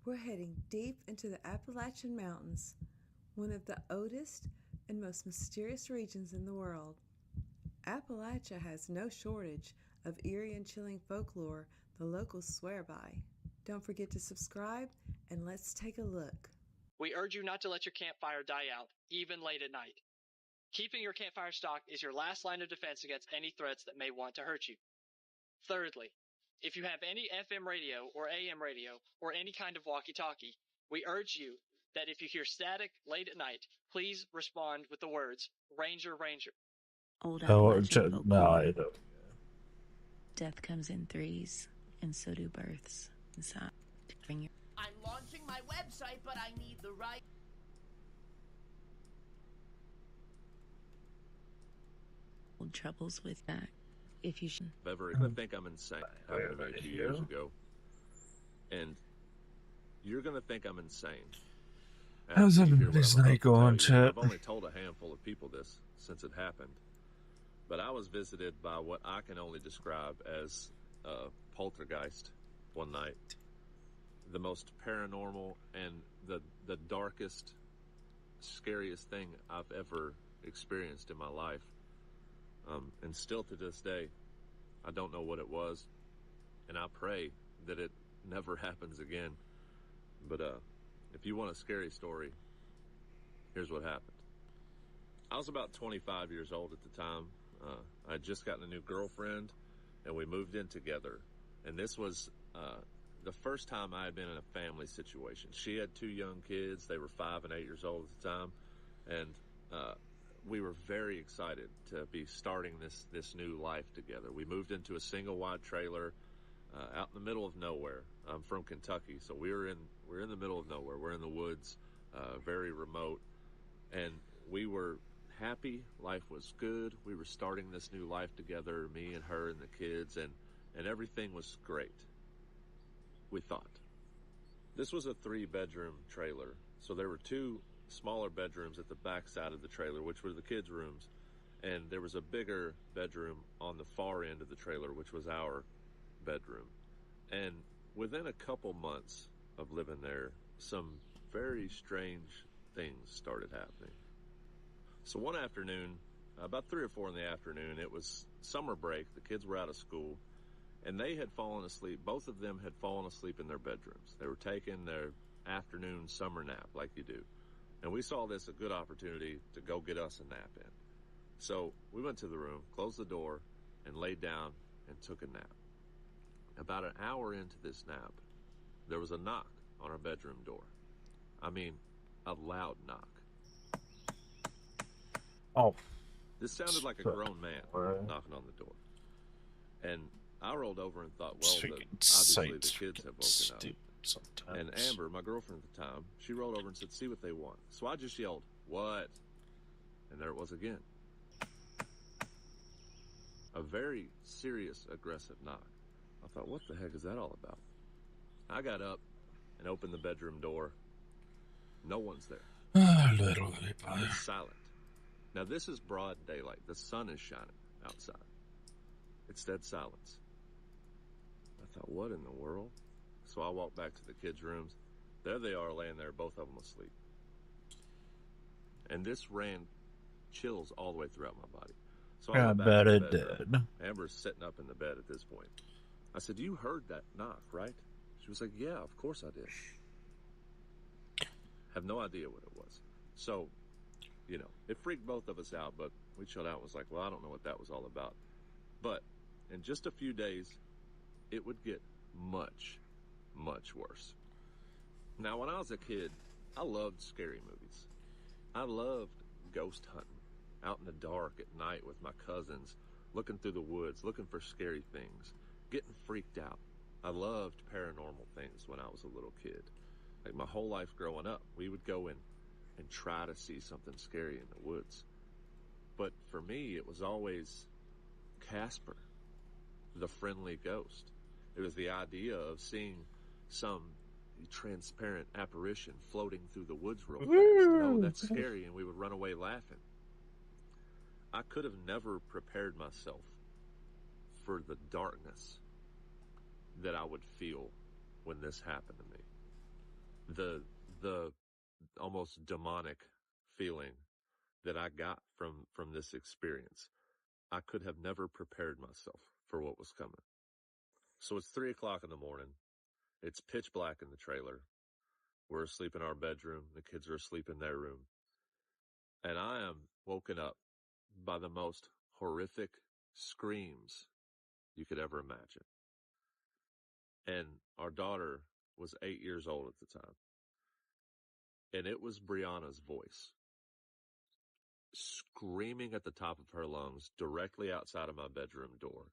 We're heading deep into the Appalachian Mountains, one of the oldest and most mysterious regions in the world. Appalachia has no shortage of eerie and chilling folklore the locals swear by. Don't forget to subscribe and let's take a look. We urge you not to let your campfire die out, even late at night. Keeping your campfire stocked is your last line of defense against any threats that may want to hurt you. Thirdly, if you have any FM radio or AM radio or any kind of walkie-talkie, we urge you that if you hear static late at night, please respond with the words, Ranger, Ranger. Old No, Appalachian folklore. I don't. Death comes in threes, and so do births. Inside. I'm launching my website, but I need the right... Old troubles with that. If you should. Ever I think I'm insane. Happened to me a few years ago. And you're going to think I'm insane. How's After you hear everybody's what I'm night about to going, tell you. chap? I've only told a handful of people this since it happened. But I was visited by what I can only describe as a poltergeist one night. The most paranormal and the darkest, scariest thing I've ever experienced in my life. And still to this day, I don't know what it was. And I pray that it never happens again. But if you want a scary story, here's what happened. I was about 25 years old at the time. I had just gotten a new girlfriend, and we moved in together. And this was the first time I had been in a family situation. She had 2 young kids. They were 5 and 8 years old at the time. And we were very excited to be starting this new life together. We moved into a single wide trailer out in the middle of nowhere. I'm from Kentucky, so we're in the middle of nowhere. We're in the woods, very remote, and we were happy. Life was good. We were starting this new life together, me and her and the kids, and everything was great. We thought. This was a 3-bedroom trailer, so there were 2 smaller bedrooms at the back side of the trailer, which were the kids' rooms, and there was a bigger bedroom on the far end of the trailer, which was our bedroom. And within a couple months of living there, some very strange things started happening. So one afternoon, about 3 or 4 in the afternoon, it was summer break, the kids were out of school, and they had fallen asleep. Both of them had fallen asleep in their bedrooms. They were taking their afternoon summer nap like you do. And we saw this a good opportunity to go get us a nap in. So we went to the room, closed the door, and laid down and took a nap. About an hour into this nap, there was a knock on our bedroom door. I mean, a loud knock. Oh. This sounded like a grown man knocking on the door. And I rolled over and thought, well, obviously the kids have woken up. Sometimes. And Amber, my girlfriend at the time, she rolled over and said, see what they want. So I just yelled, what? And there it was again. A very serious, aggressive knock. I thought, what the heck is that all about? I got up and opened the bedroom door. No one's there. Little It's silent. Now this is broad daylight. The sun is shining outside. It's dead silence. I thought, what in the world? So I walked back to the kids' rooms. There they are laying there, both of them asleep. And this ran chills all the way throughout my body. So I went back bet to it the bedroom. did. Amber's sitting up in the bed at this point. I said, you heard that knock, right? She was like, yeah, of course I did. Have no idea what it was. So, you know, it freaked both of us out, but we chilled out and was like, well, I don't know what that was all about. But in just a few days, it would get much, much worse. Now, when I was a kid, I loved scary movies. I loved ghost hunting, out in the dark at night with my cousins, looking through the woods, looking for scary things, getting freaked out. I loved paranormal things when I was a little kid. Like my whole life growing up, we would go in and try to see something scary in the woods. But for me, it was always Casper, the friendly ghost. It was the idea of seeing some transparent apparition floating through the woods real fast. Oh, that's scary, and we would run away laughing. I could have never prepared myself for the darkness that I would feel when this happened to me. The almost demonic feeling that I got from this experience, I could have never prepared myself for what was coming. So it's 3:00 in the morning. It's pitch black in the trailer. We're asleep in our bedroom. The kids are asleep in their room. And I am woken up by the most horrific screams you could ever imagine. And our daughter was 8 years old at the time. And it was Brianna's voice screaming at the top of her lungs directly outside of my bedroom door.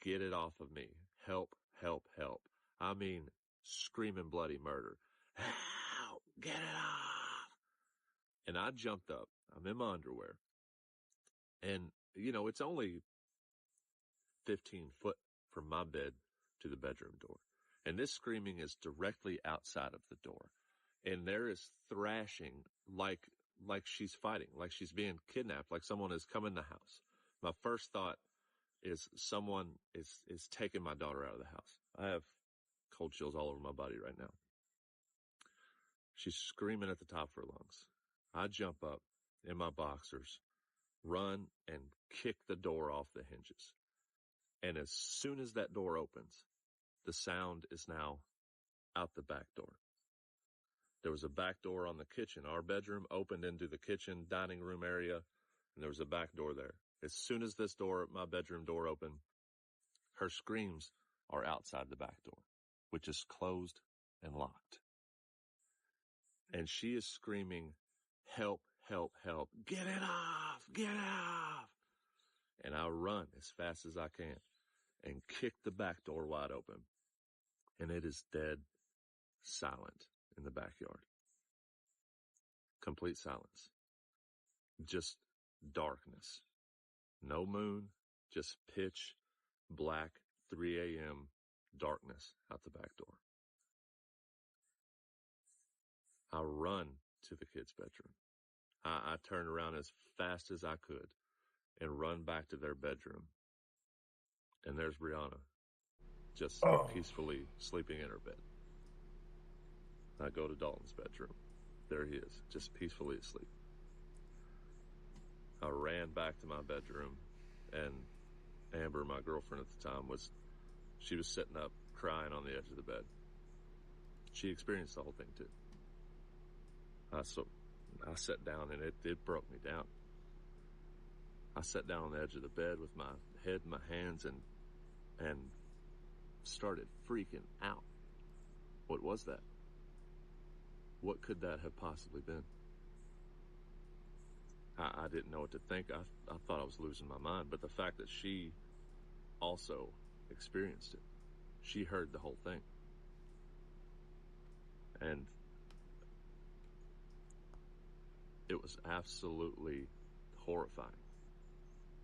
Get it off of me. Help, help, help. I mean, screaming bloody murder. Help, get it off. And I jumped up. I'm in my underwear. And, it's only 15 foot from my bed to the bedroom door. And this screaming is directly outside of the door. And there is thrashing like she's fighting, like she's being kidnapped, like someone has come in the house. My first thought is someone is taking my daughter out of the house. I have cold chills all over my body right now. She's screaming at the top of her lungs. I jump up in my boxers, run and kick the door off the hinges. And as soon as that door opens, the sound is now out the back door. There was a back door on the kitchen. Our bedroom opened into the kitchen dining room area, and there was a back door there. As soon as my bedroom door opened, her screams are outside the back door, which is closed and locked. And she is screaming, help, help, help, get it off, get it off. And I run as fast as I can and kick the back door wide open. And it is dead silent in the backyard. Complete silence. Just darkness. No moon, just pitch black 3 a.m. darkness out the back door. I run to the kids' bedroom. I turn around as fast as I could and run back to their bedroom. And there's Brianna, just peacefully sleeping in her bed. I go to Dalton's bedroom. There he is, just peacefully asleep. I ran back to my bedroom, and Amber, my girlfriend at the time, was sitting up crying on the edge of the bed. She experienced the whole thing too. I sat down, and it broke me down. I sat down on the edge of the bed with my head in my hands and started freaking out. What was that? What could that have possibly been? I didn't know what to think. I thought I was losing my mind, but the fact that she also experienced it, she heard the whole thing. And it was absolutely horrifying.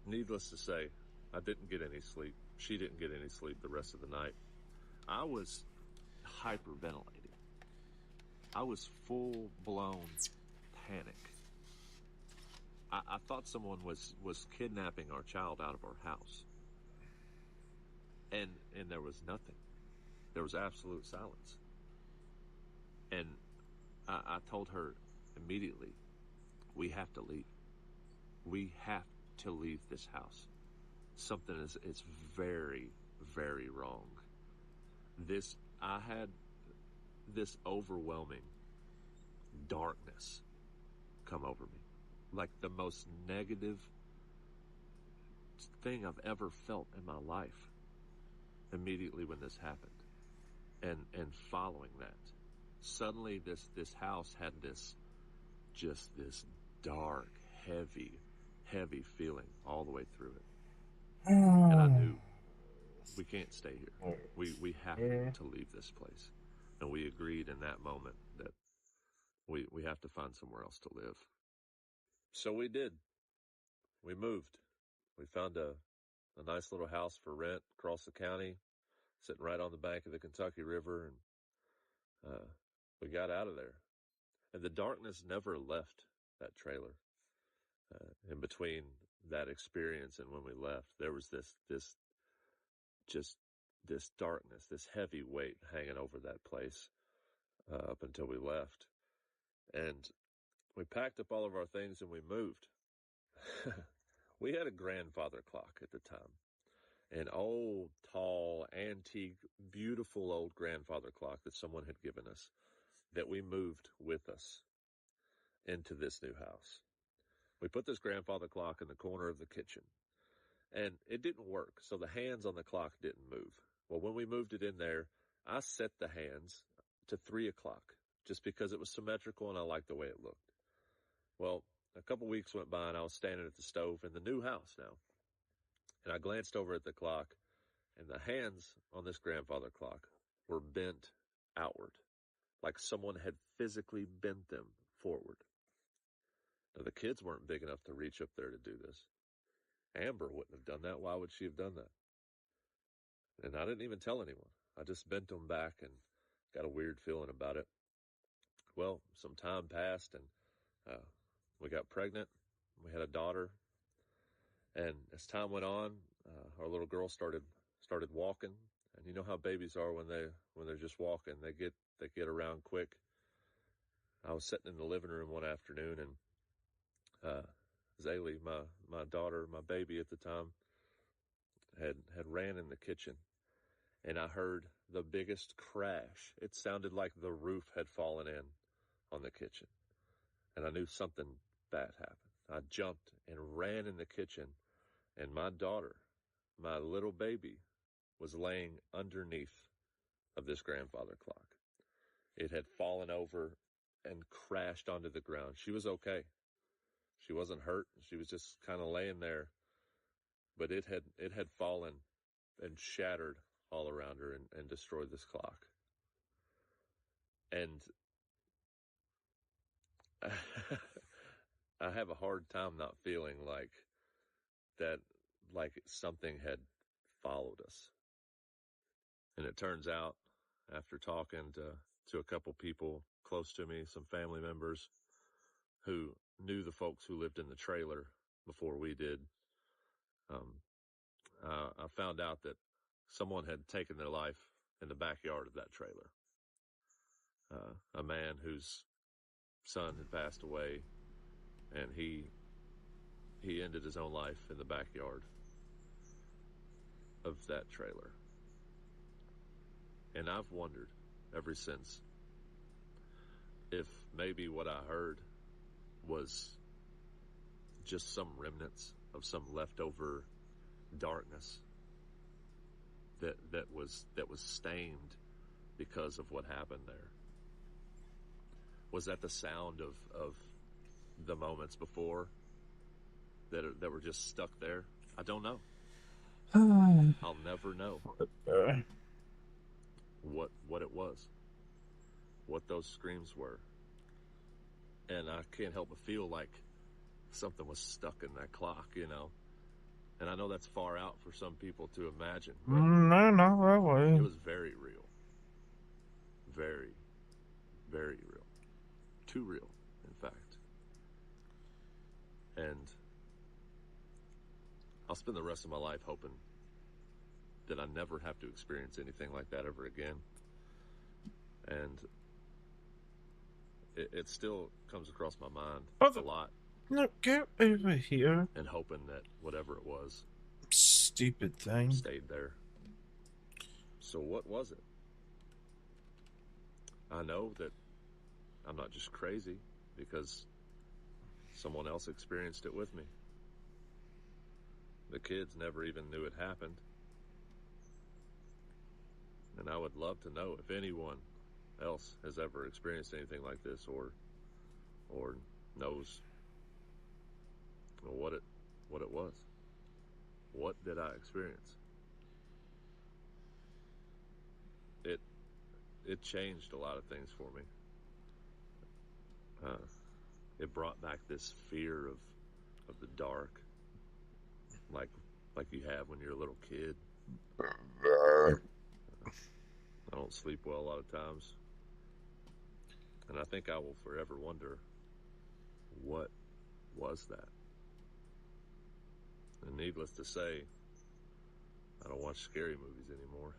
Needless to say, I didn't get any sleep. She didn't get any sleep the rest of the night. I was hyperventilating. I was full-blown panic. I thought someone was kidnapping our child out of our house. And there was nothing. There was absolute silence. And I told her immediately, we have to leave. We have to leave this house. Something it's very, very wrong. I had this overwhelming darkness come over me. Like the most negative thing I've ever felt in my life immediately when this happened. And following that, suddenly this house had this dark, heavy feeling all the way through it. And I knew we can't stay here. We have to leave this place. And we agreed in that moment that we have to find somewhere else to live. So we did. We moved. We found a nice little house for rent across the county, sitting right on the bank of the Kentucky River, and we got out of there. And the darkness never left that trailer. In between that experience and when we left, there was this darkness, this heavy weight hanging over that place. up until we left. And we packed up all of our things and we moved. We had a grandfather clock at the time. An old, tall, antique, beautiful old grandfather clock that someone had given us that we moved with us into this new house. We put this grandfather clock in the corner of the kitchen, and it didn't work, so the hands on the clock didn't move. Well, when we moved it in there, I set the hands to 3 o'clock just because it was symmetrical and I liked the way it looked. Well, a couple weeks went by and I was standing at the stove in the new house now, and I glanced over at the clock, and the hands on this grandfather clock were bent outward, like someone had physically bent them forward. Now, the kids weren't big enough to reach up there to do this. Amber wouldn't have done that. Why would she have done that? And I didn't even tell anyone. I just bent them back and got a weird feeling about it. Well, some time passed, and we got pregnant. We had a daughter. And as time went on, our little girl started walking. And you know how babies are when they're just walking. They get around quick. I was sitting in the living room one afternoon, and Zaylee, my daughter, my baby at the time, had ran in the kitchen, and I heard the biggest crash. It sounded like the roof had fallen in on the kitchen, and I knew something bad happened. I jumped and ran in the kitchen, and my daughter, my little baby, was laying underneath of this grandfather clock. It had fallen over and crashed onto the ground. She was okay. She wasn't hurt. She was just kind of laying there, but it had fallen and shattered all around her and destroyed this clock. And I have a hard time not feeling like that, like something had followed us. And it turns out, after talking to a couple people close to me, some family members who knew the folks who lived in the trailer before we did, I found out that someone had taken their life in the backyard of that trailer. A man whose son had passed away, and he ended his own life in the backyard of that trailer. And I've wondered ever since if maybe what I heard was just some remnants of some leftover darkness that was stained because of what happened there. Was that the sound of the moments before that were just stuck there? I don't know. I'll never know what it was, what those screams were. And I can't help but feel like something was stuck in that clock, you know. And I know that's far out for some people to imagine, but No, not really. it was very real. Very, very real. Too real, in fact. And I'll spend the rest of my life hoping that I never have to experience anything like that ever again. And it still comes across my mind a lot. No, get over here. And hoping that whatever it was, Stupid thing. stayed there. So what was it? I know that I'm not just crazy because someone else experienced it with me. The kids never even knew it happened. And I would love to know if anyone else has ever experienced anything like this or knows what it was. What did I experience? It changed a lot of things for me. It brought back this fear of the dark, like you have when you're a little kid. I don't sleep well a lot of times, and I think I will forever wonder, what was that? And needless to say, I don't watch scary movies anymore.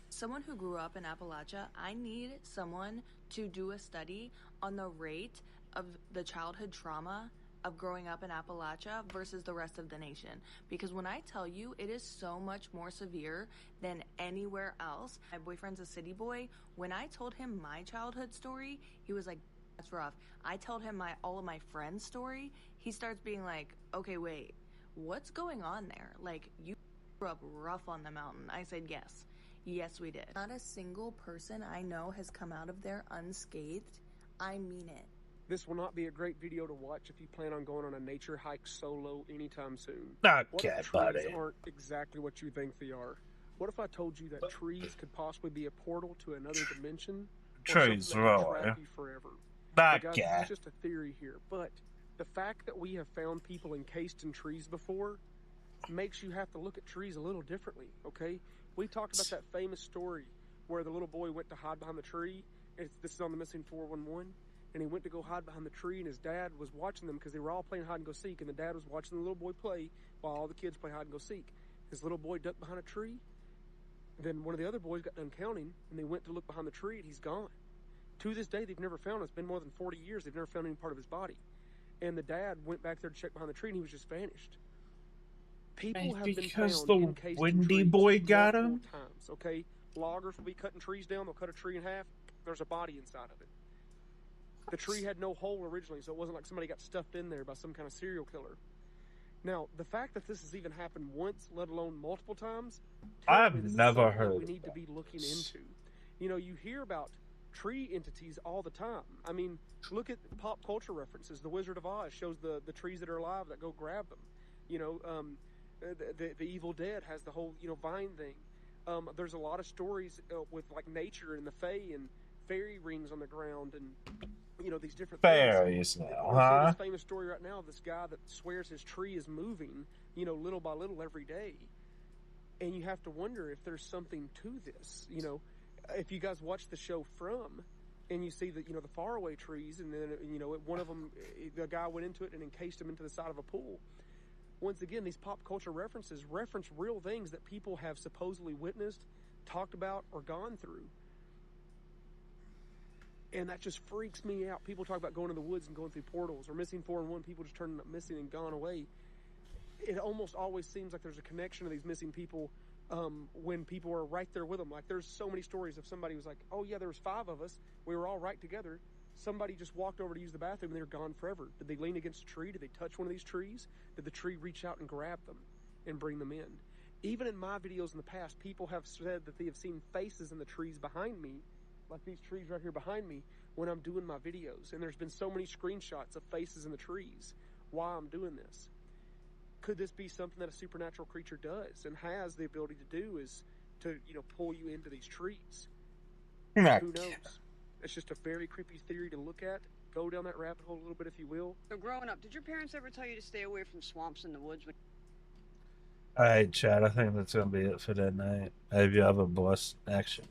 someone who grew up in Appalachia, I need someone to do a study on the rate of the childhood trauma of growing up in Appalachia versus the rest of the nation. Because when I tell you, it is so much more severe than anywhere else. My boyfriend's a city boy. When I told him my childhood story, he was like, that's rough. I told him all of my friends' story. He starts being like, okay, wait, what's going on there? Like, you grew up rough on the mountain. I said, yes. Yes, we did. Not a single person I know has come out of there unscathed. I mean it. This will not be a great video to watch if you plan on going on a nature hike solo anytime soon. Okay, What if trees buddy. aren't exactly what you think they are? What if I told you that trees could possibly be a portal to another dimension? Trees, or something that could really. trap you forever? Guys, Okay. this is just a theory here, but the fact that we have found people encased in trees before makes you have to look at trees a little differently, okay? We talked about that famous story where the little boy went to hide behind the tree. This is on the Missing 411. And he went to go hide behind the tree, and his dad was watching them because they were all playing hide and go seek, and the dad was watching the little boy play while all the kids play hide and go seek. His little boy ducked behind a tree. Then one of the other boys got done counting, and they went to look behind the tree, and he's gone. To this day, they've never found him. It's been more than 40 years. They've never found any part of his body. And the dad went back there to check behind the tree, and he was just vanished. People have been Because found the encased in windy trees boy got multiple him? times, okay? Loggers will be cutting trees down. They'll cut a tree in half. There's a body inside of it. The tree had no hole originally, so it wasn't like somebody got stuffed in there by some kind of serial killer. Now, the fact that this has even happened once, let alone multiple times, I've tells me this is never something that heard we need to be looking into. You know, you hear about tree entities all the time. I mean, look at pop culture references. The Wizard of Oz shows the trees that are alive that go grab them. You know, the Evil Dead has the whole, vine thing. There's a lot of stories with like nature and the fae and fairy rings on the ground and these different Fairies things. now, There's huh? this famous story right now of this guy that swears his tree is moving, little by little every day. And you have to wonder if there's something to this. If you guys watch the show From, and you see the faraway trees, and then one of them, the guy went into it and encased him into the side of a pool. Once again, these pop culture references reference real things that people have supposedly witnessed, talked about, or gone through. And that just freaks me out. People talk about going in the woods and going through portals, or Missing 411, people just turning up missing and gone away. It almost always seems like there's a connection to these missing people when people are right there with them. Like, there's so many stories of somebody who's like, oh yeah, there was 5 of us. We were all right together. Somebody just walked over to use the bathroom and they were gone forever. Did they lean against a tree? Did they touch one of these trees? Did the tree reach out and grab them and bring them in? Even in my videos in the past, people have said that they have seen faces in the trees behind me, like these trees right here behind me, when I'm doing my videos. And there's been so many screenshots of faces in the trees while I'm doing this. Could this be something that a supernatural creature does and has the ability to do, is to, pull you into these trees? Who knows? It's just a very creepy theory to look at. Go down that rabbit hole a little bit, if you will. So growing up, did your parents ever tell you to stay away from swamps in the woods? Alright, Chad, I think that's gonna be it for that night. I hope you have a blessed action.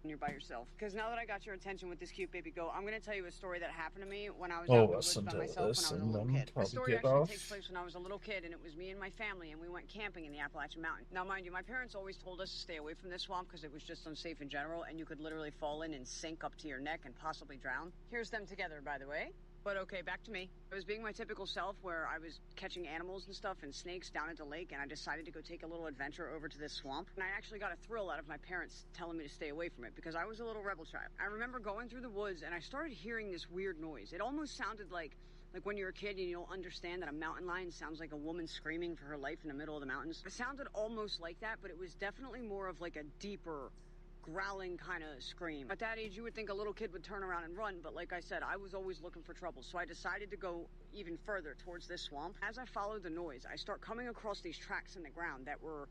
When you're by yourself? Because now that I got your attention with this cute baby goat, I'm going to tell you a story that happened to me when I was out in the woods by myself when I was a little kid. The story actually takes place when I was a little kid, and it was me and my family, and we went camping in the Appalachian Mountain. Now, mind you, my parents always told us to stay away from this swamp because it was just unsafe in general, and you could literally fall in and sink up to your neck and possibly drown. Here's them together, by the way. But okay, back to me. I was being my typical self where I was catching animals and stuff and snakes down at the lake, and I decided to go take a little adventure over to this swamp. And I actually got a thrill out of my parents telling me to stay away from it because I was a little rebel child. I remember going through the woods and I started hearing this weird noise. It almost sounded like when you're a kid and you don't understand that a mountain lion sounds like a woman screaming for her life in the middle of the mountains. It sounded almost like that, but it was definitely more of like a deeper, growling kind of scream. At that age, you would think a little kid would turn around and run, but like I said, I was always looking for trouble, so I decided to go even further towards this swamp. As I followed the noise, I start coming across these tracks in the ground that were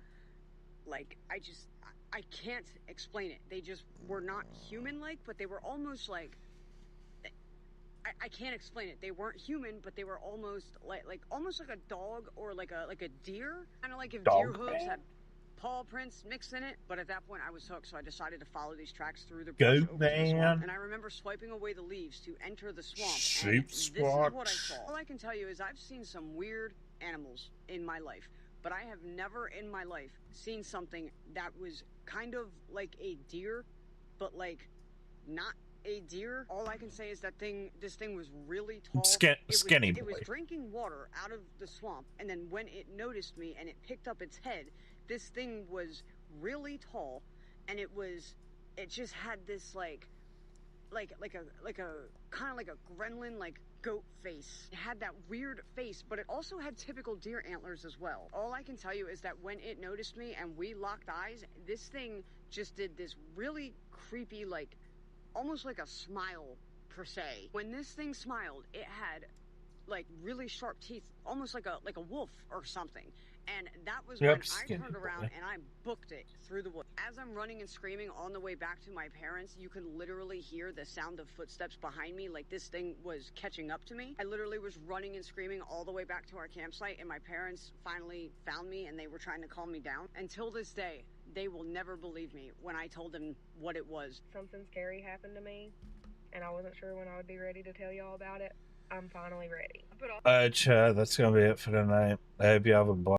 like, I can't explain it. They just were not human-like, but they were almost like, I can't explain it. They weren't human, but they were almost like a dog or like a deer. Kind of like if deer hooves had paw prints mixed in it, but at that point I was hooked, so I decided to follow these tracks through the brush over to the swamp. And I remember swiping away the leaves to enter the swamp, and this is what I saw. All I can tell you is I've seen some weird animals in my life, but I have never in my life seen something that was kind of like a deer, but like not a deer. All I can say is this thing was really tall. Skinny boy. It was drinking water out of the swamp, and then when it noticed me and it picked up its head, this thing was really tall, and it just had this like a kind of like a gremlin, like goat face. It had that weird face, but it also had typical deer antlers as well. All I can tell you is that when it noticed me and we locked eyes, this thing just did this really creepy, like almost like a smile per se. When this thing smiled, it had like really sharp teeth, almost like a wolf or something. And that was when I turned around and I booked it through the woods. As I'm running and screaming on the way back to my parents, you can literally hear the sound of footsteps behind me, like this thing was catching up to me. I literally was running and screaming all the way back to our campsite, and my parents finally found me and they were trying to calm me down. Until this day, they will never believe me when I told them what it was. Something scary happened to me, and I wasn't sure when I would be ready to tell y'all about it. I'm finally ready. Alright, Chad, that's gonna be it for tonight. I hope you have a blessed